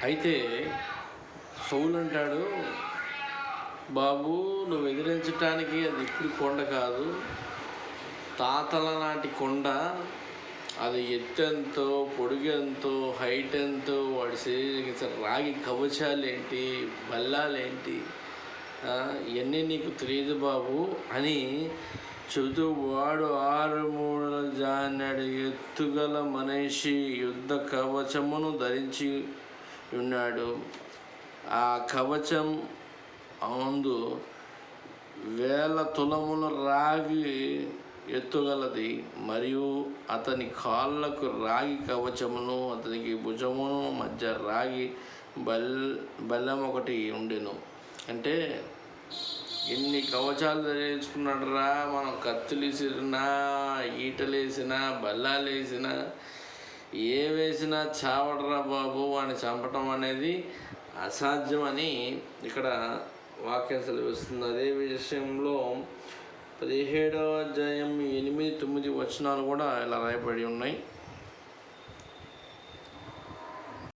అయితే సౌలు అంటాడు, బాబు నువ్వు ఎదిరించటానికి అది ఇప్పుడు కొండ కాదు, తాతల నాటి కొండ. అది ఎత్తెంతో, పొడుగెంతో, హైట్ ఎంతో, వాడి శరీరానికి రాగి కవచాలేంటి, బల్లాలేంటి, ఇవన్నీ నీకు తెలియదు బాబు అని చెబుతూ, వాడు 6 మూరల జానెడు ఎత్తుగల మనిషి యుద్ధ కవచమును ధరించి ఉన్నాడు. ఆ కవచం అందు 1000 తులముల రాగి ఎత్తుగలది. మరియు అతని కాళ్ళకు రాగి కవచమును, అతనికి భుజమును మధ్య రాగి బల్లెం ఒకటి ఉండెను. అంటే ఎన్ని కవచాలు ధరించుకున్నాడు రా. మనం కత్తులు విసిరినా, ఈటలు వేసినా, బల్లాలు వేసినా, ఏ వేసినా చావడరా బాబు, వాడిని చంపటం అనేది అసాధ్యమని ఇక్కడ వాక్యం సెలవిస్తుంది. అదే విషయంలో 17వ అధ్యాయం 8-9 వచనాలు కూడా ఇలా రాయబడి ఉన్నాయి.